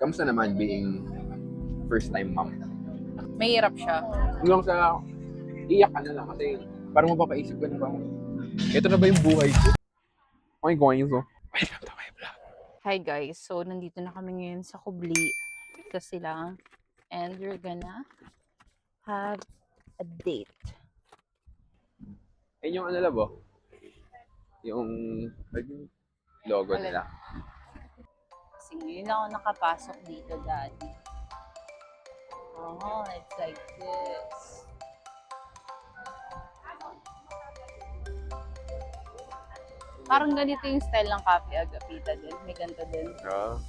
Kamusta naman being first time mom? Mahirap siya. Hanggang sa iyak ka na lang kasi parang mapapaisip ka na ba? Ito na ba yung buhay ko? Okay, going so. Welcome to my vlog. Hi guys, so nandito na kami ngayon sa Kubli kasi lang and we're gonna have a date. Ayun yung ano labo? Yung logo nila. Kasi ngayon ako nakapasok dito dati. Oh, it's like this. Parang ganito yung style ng Cafe Agapita din. May ganito din. Ah.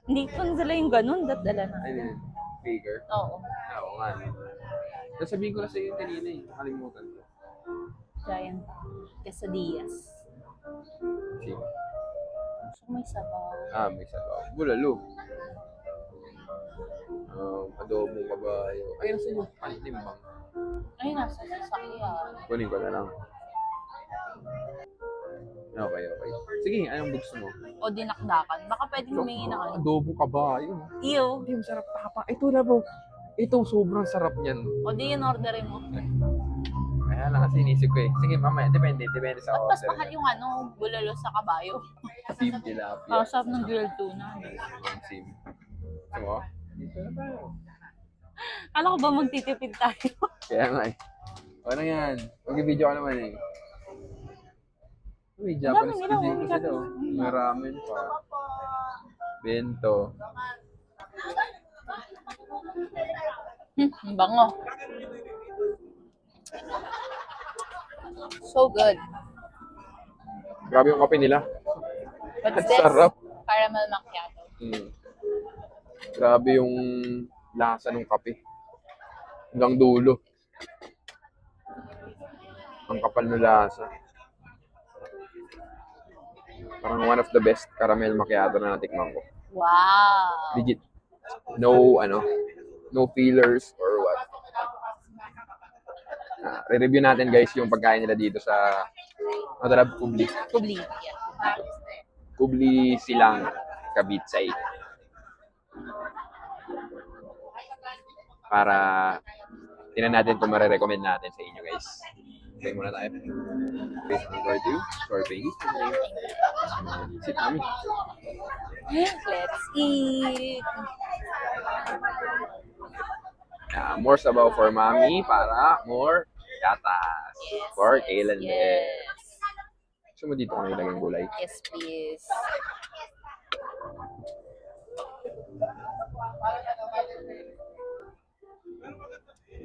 Hindi ko dala yung ganun, dala na. Ano yun? Speaker? Oo. Oo nga. Nasabihin ko na sa iyo kanina eh. Nakalimutan ko. Giant quesadillas. Sige. So may sabaw. Ah, may sabaw. Bulalo. Adobong kabayo. Ay, nasa yung panitimbang. Ay, nasa sasakyan. Kunin ko na lang. Okay. Sige, anong gusto mo? O dinakdakan. Baka pwedeng humingi ng ano. Adobong kabayo. Iyo. Hindi, masarap tapa. Ito na po. Ito, sobrang sarap niyan. O di yun orderin mo. Kaya lang kasi inisip ko eh. Sige, mamaya. Depende sa Ba't mas order. mahal yung ano, bulalo sa kabayo? Sim tilapia. Oh, sarap ng grilled tuna. Sim. Gusto mo? Dito na tayo. Kala ko ba magtitipid tayo? Kaya nga eh. Ano yan? Mag-video ka naman eh. May Japanese Dami nila, cuisine kasi daw. May ramen pa. Bento. Ang bango. So good. Grabe yung kape nila. What's Ang this? sarap. Caramel macchiato. Grabe yung lasa ng kape. Hanggang dulo. Ang kapal na lasa. Parang one of the best caramel macchiato na natikman ko. Wow. Legit. No fillers or what. Re-review natin guys yung pagkain nila dito sa Madarab Kubli. Kubli. Yeah. Kubli Silang Kabitsay. Para tingnan natin kung marirecommend natin sa inyo guys. Okay muna tayo. Based on number 2, sorbet. Sit kami. Let's eat. More sabaw for mommy para more gatas. Yes, For yes, Kaylan din. yes. Gusto mo dito kung ilagay yung gulay? Yes, please.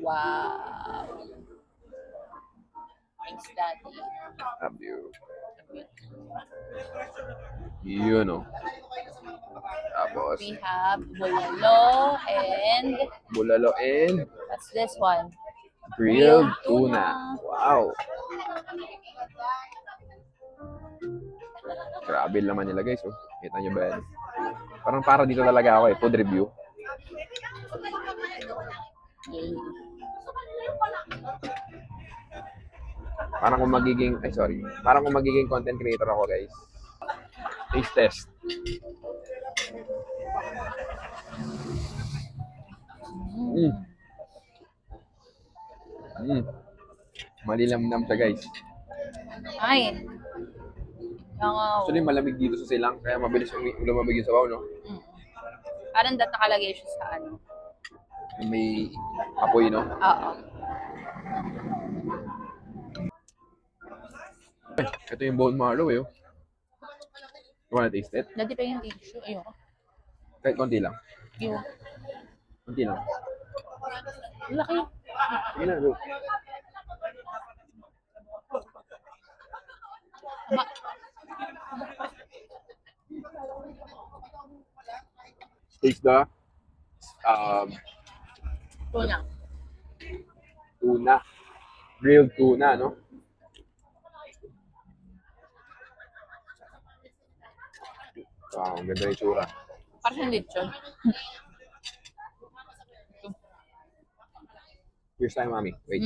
Wow. Thanks, Daddy. Love you. Yun o. Tapos, We have bulalo and bulalo and what's this one? grilled tuna. Wow. Grabe naman nila guys. Oh. Kita nyo ba yan? Parang para dito talaga ako eh. Food review. Yay. Parang kung magiging, parang kung magiging content creator ako guys. Taste test. Malilamnam siya guys. Ay. Actually malamig dito sa silang kaya mabilis lumamig yung sabaw no? Parang nakalagay siya sa ano. May apoy no? Oo. Ay, ito yung bone marrow eh. Oh. You wanna taste it? Dati pa yung tissue. Ayoko. Kahit konti lang. Ayoko. Konti lang. Laki. Sige na, go. Taste the Tuna. tuna. Grilled tuna, no? Wow, ang ganda yung tsura. Parang siyang lechon. Cheers tayo, mami. Wait.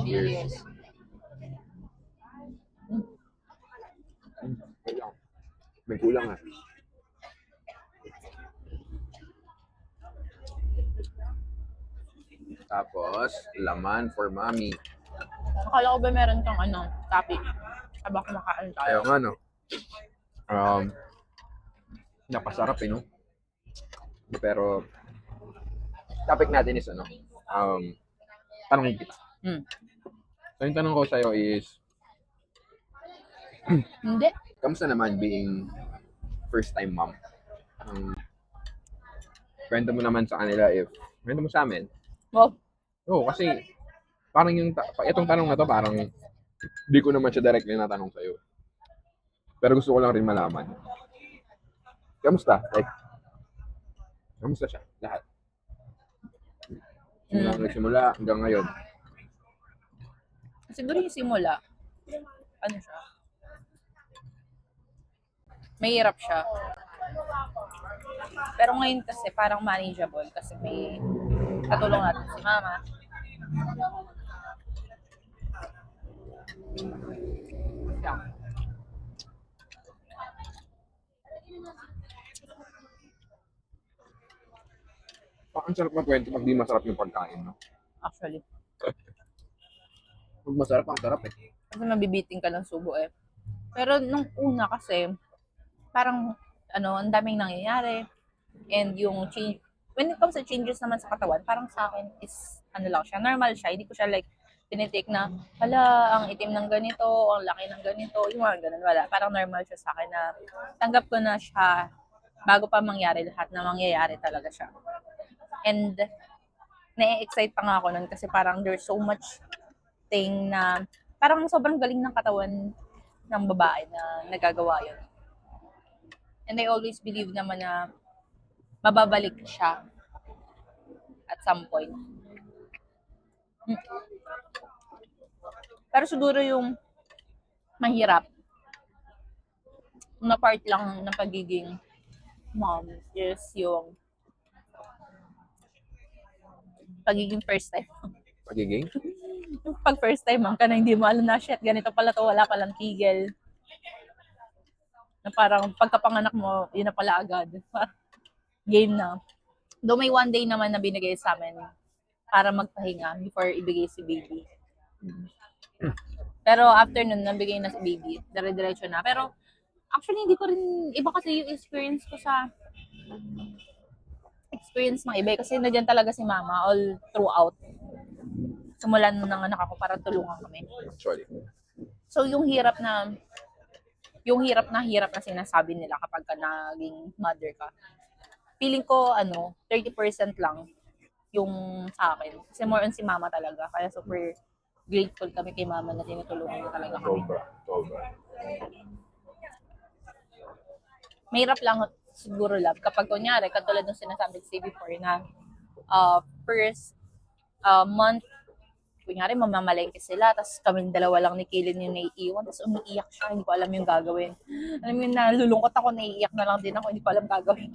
Cheers. May kulang ah. Tapos, laman for mommy. Akala ko ba meron kang ano, topic? Habang kumakain tayo. Ayaw nga, no? Um, napasarap eh, no? Pero, topic natin is ano? Tanongin kita. So, yung tanong ko sa'yo is, Hindi. kamusta naman being first time mom? Kwento mo naman sa kanila kwento mo sa amin. Wow. Oo, kasi parang itong tanong na to parang hindi ko naman siya directly natanong sa'yo. Pero gusto ko lang rin malaman. Kamusta? Like, kamusta siya? Lahat. Simula nagsimula hanggang ngayon. Siguro yung simula, ano siya? Mahirap siya. Pero ngayon kasi parang manageable kasi may katulong natin si mama. Yeah. Ang sarap magkwento pag di masarap yung pagkain, no? Actually. Pag masarap, ang sarap eh. Kasi mabibiting ka ng subo eh. Pero nung una kasi, parang ang daming nangyayari. And yung change, when it comes to changes naman sa katawan, parang sa akin is, lang siya, normal siya. Hindi ko siya like, tinitake na, hala, ang itim ng ganito, ang laki ng ganito, yung mga ganun, wala. Parang normal siya sa akin na tanggap ko na siya bago pa mangyari lahat na mangyayari talaga siya. And, na-excite pa nga ako nun kasi parang there's so much thing na parang sobrang galing ng katawan ng babae na nagagawa yun. And I always believe naman na mababalik siya at some point. Pero siguro yung mahirap na part lang ng pagiging mom is yung pagiging first time. Pagiging? Yung pag first time mom ka na hindi mo alam na shit, ganito pala to, wala palang tigil. Na parang pagkapanganak mo, yun na pala agad. Game na. Though may one day naman na binigay sa amin para magpahinga before ibigay si baby. Pero after nun, nabigay na si baby. Dire-diretso na. Pero actually, hindi ko rin, iba kasi yung experience ko sa experience ng iba. Kasi nandiyan talaga si mama all throughout. Simulan nung nanganak ako para tulungan kami. Actually. So yung hirap na sinasabi nila kapag ka naging mother ka. Feeling ko 30% lang yung sa akin. Kasi more on si mama talaga. Kaya super grateful kami kay mama na tinutulungan niya talaga kami. Sobra. Mahirap lang siguro love kapag kunyari, katulad ng sinasabi ko before na first month, kunyari mamamalengke sila, tapos kaming dalawa lang ni Kaylin yung naiiwan, tapos umiiyak siya, hindi ko alam yung gagawin. Alam mo yun, nalulungkot ako, naiiyak na lang din ako, hindi ko alam gagawin.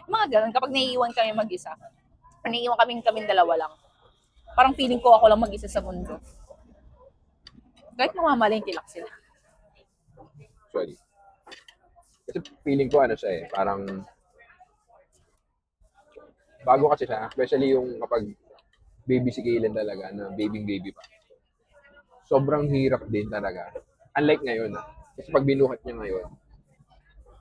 Mga ganun, kapag naiiwan kami mag-isa, naiiwan kaming dalawa lang. Parang feeling ko ako lang mag-isa sa mundo. Kahit mamamalengke lang sila. Actually. Kasi feeling ko siya parang bago kasi siya, especially yung kapag baby si Kaylin talaga, na baby pa. Sobrang hirap din talaga. Unlike ngayon, kasi pag binuhat niya ngayon,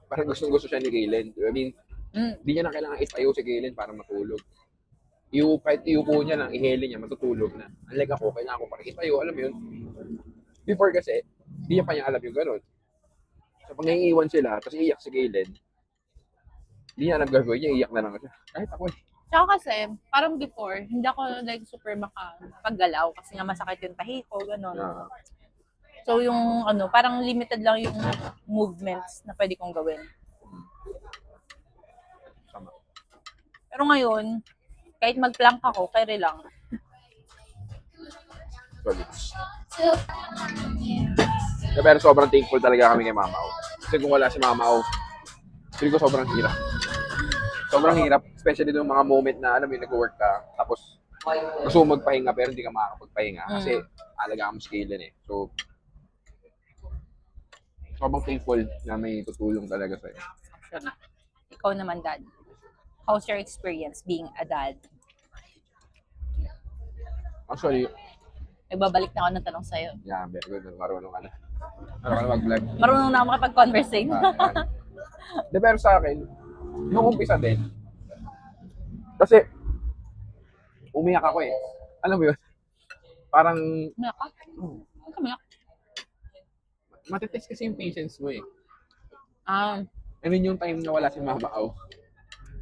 parang gustong-gusto siya ni Kaylin. I mean, hindi niya na kailangan itayo si Kaylin para matulog. Kahit iupo niya lang, iheli niya, matutulog na. Unlike ako, kailangan ko parang itayo, alam mo yun. Before kasi, hindi niya pa niya alam yung gano'n. So, pag naiiwan sila, tapos iiyak si Kaylin, hindi niya alam gagawin niya, iiyak na lang siya. Kahit ako Tsaka kasi, parang before, hindi ako like super makapaggalaw kasi nga masakit yung tahi ko, gano'n. So yung parang limited lang yung movements na pwede kong gawin. Sama. Pero ngayon, kahit mag-plank ako, kaya lang. Pero sobrang thankful talaga kami kay Mama O. Kasi kung wala si Mama O, feeling ko sobrang hirap. Sobrang hirap, especially yung mga moment na alam mo yung nag-work ka, tapos gusto mo magpahinga pero hindi ka makakapagpahinga kasi alagaan mo si Kaylin eh. So, sobrang thankful na may tutulong talaga sa'yo. Actually. Ikaw naman, Dad. How's your experience being a dad? Actually, Nagbabalik na ako ng tanong sa'yo. yeah, very good. Marunong ka na. Marunong ka na mag-vlog. Marunong na ako makipag-conversate. Yan. De, pero sa akin, nung umpisa din, kasi umiyak ako eh. Alam mo yun? Parang Umiyak ka? Huwag ka umiyak. matitest kasi yung patience mo eh. Ah, And then yung time na wala si Mama Au,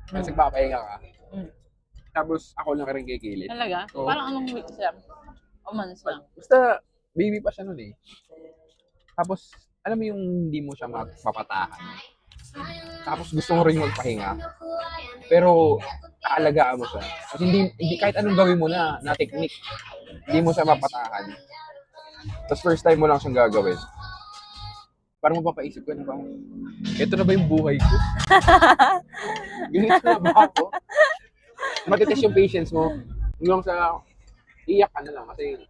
kasi nagpapahinga ka. mm. Tapos ako lang rin kikilit. Talaga? Oo. Parang anong weeks lang? O months lang? Basta, baby pa siya nun eh. Tapos, alam mo yung hindi mo siya mapapatahan. Tapos gusto mo rin magpahinga. Pero, aalagaan mo siya. At hindi kahit anong gawin mo na technique, hindi mo siya mapatahan. Tapos first time mo lang siyang gagawin. Parang mapapaisip ko na ba, ito na ba yung buhay ko? Ganito na ba ako? Matitest yung patience mo. Hanggang sa iyak ka na lang kasi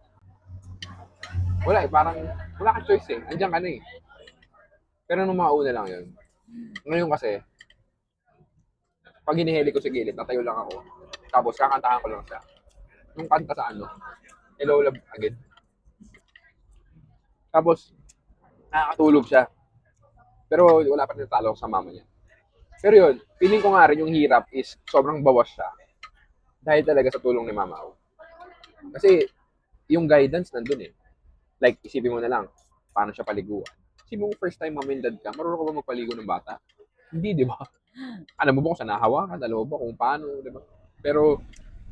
wala eh, parang wala kang choice eh. Andiyan ka na eh. Pero nung mga una lang yun. Ngayon kasi, pag hinihili ko sa gilid, natayo lang ako. Tapos kakantahan ko lang siya. Yung kanta sa ano, Hello Love Again. Tapos, nakakatulog siya. Pero wala pa rin natalo sa mama niya. Pero yun, feeling ko nga rin yung hirap is sobrang bawas siya. Dahil talaga sa tulong ni Mama Au. Kasi yung guidance nandun eh. Like, isipin mo na lang, paano siya paliguan. Isipin mo first time mom and dad ka, marunong ka ba magpaligo ng bata? Hindi, di ba? Alam mo ba kung saan nahawakan? Alam mo ba kung paano, di ba? Pero,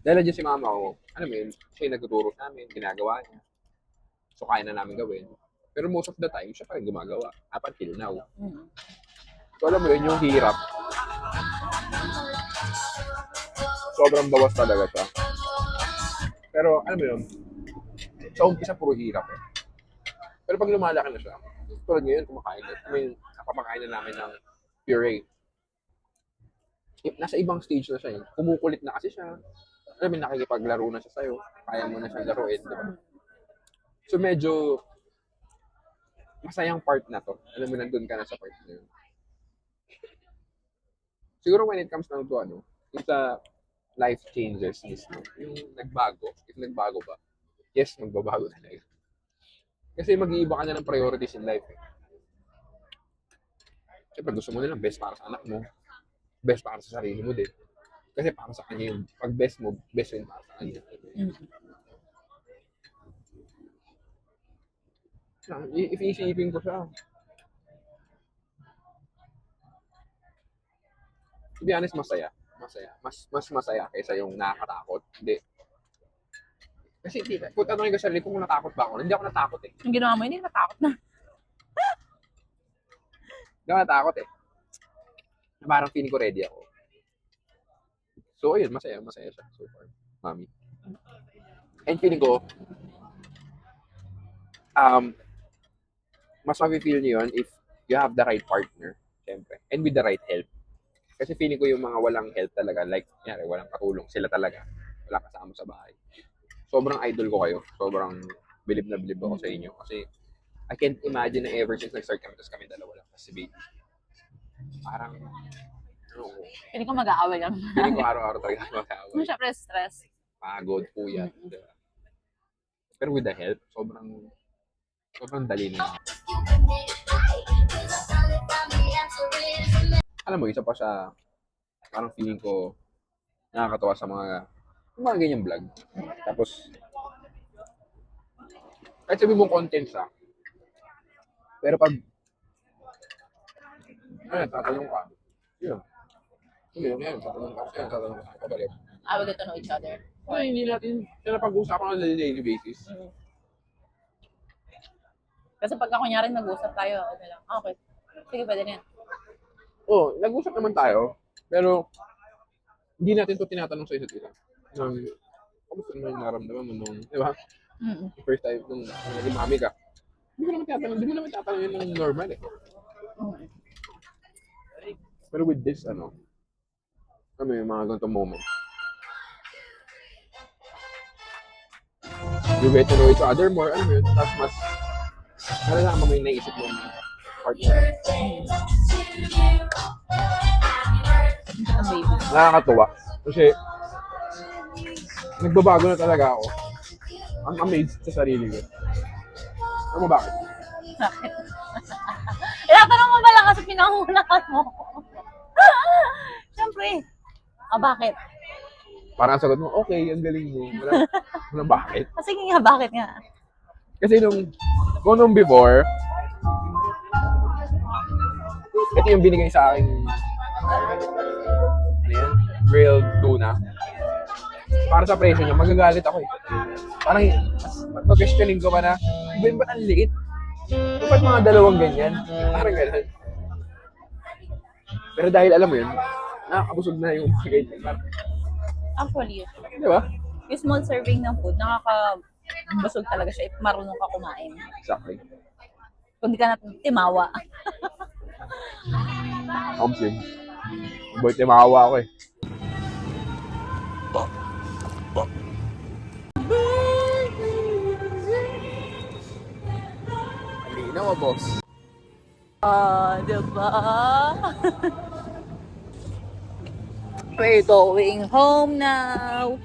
dahil dyan si Mama Au, alam mo yun, siya yung nagtuturo sa amin, ginagawa niya. So, kaya na namin gawin. Pero most of the time, siya pa rin gumagawa. Up until now. Mm. So, alam mo yun, yung hirap. Sobrang bawas talaga siya. Pero, alam mo yun, sa umpisa puro hirap eh. Pero pag lumalaki na siya, tulad ngayon, kumakain na. Napapakain na namin ng puree. Nasa ibang stage na siya eh. Kumukulit na kasi siya. Alam mo, nakikipaglaro na siya sa'yo. Kaya mo na siyang laruin, di ba? So, medyo masayang part na to. Alam mo, nandun ka na sa part na yun. Siguro when it comes down to ano, yung sa life changes mismo, yung nagbago, if nagbago ba, yes, magbabago talaga. Kasi mag-iiba ka na ng priorities in life. Eh. Siyempre, gusto mo nilang best para sa anak mo, best para sa sarili mo din. Kasi para sa kanya yung pag best mo, best rin para sa kanya. Mm. If iisipin ko siya, to be honest, masaya. Masaya. Mas masaya kaysa yung nakakatakot. Hindi. Kasi kung tanongin ko sarili kung natakot ba ako, hindi ako natakot eh. Yung ginawa mo, hindi ka natakot na. Hindi ako natakot eh. Parang feeling ko ready ako. So, ayun, masaya siya so far, mami. And feeling ko, mas mafe-feel niyo yun if you have the right partner, syempre. And with the right help. Kasi feeling ko yung mga walang help talaga, like, yari, walang katulong, sila talaga. Wala kasama sa bahay. Sobrang idol ko kayo. Sobrang bilib na bilib ako sa inyo. Kasi, I can't imagine na ever since nag-start kami, tapos kami dalawa lang, kasi baby. Parang, Hindi ko mag-aaway lang. feeling ko araw-araw talaga mag-aaway. Siyempre, stress. Pagod po yan. Diba? Pero with the help, sobrang dali na. Alam mo, isa pa sa parang feeling ko nakakatawa sa mga ganyang vlog. Tapos, kahit sabi mong content siya, pero pag tatanong ka, yun. Tatanong ka, pabalik. I will get to know each other. Ay, hindi natin sila pag-uusapan on a daily basis. Mm. Kasi pagka kunyari nag-usap tayo, ano lang, okay. Sige, pwede na yan. Oo, nag-usap naman tayo, pero hindi natin to tinatanong sa isa't isa. Kamusta naman yung naramdaman mo nung, di ba? Mm. First time nung naging mami ka. Hindi mo naman tatanong yun ng normal eh. Mm. Pero with this, kami yung mga ganitong moment. You get to know each other more, alam mo yun, tapos mas nalalaman mo yung naisip mo part niya. Ang baby. Nakakatuwa. Kasi, nagbabago na talaga ako. I'm amazed sa sarili ko. Alam mo bakit? Bakit? Tinatanong mo ba lang kasi pinangunahan mo? Siyempre. Bakit? Parang sagot mo, okay, ang galing mo. Walang bakit. Kasi nga, bakit nga? Kasi kung nung before, ito yung binigay sa akin, ano yan? Grilled tuna. Para sa presyo niya, magagalit ako eh. Parang, questioning ko pa na, ba ang liit? Dapat mga dalawang ganyan. Parang gano'n. Pero dahil alam mo yun, nakakabusog na yung mga ganyan. Actually, Di ba? yung small serving ng food, nakakabusog talaga siya if marunong ka kumain. Exactly. Kung di ka na timawa. Omsim. Boy, timawa ako eh. Halina mo, boss. Diba? We're going home now.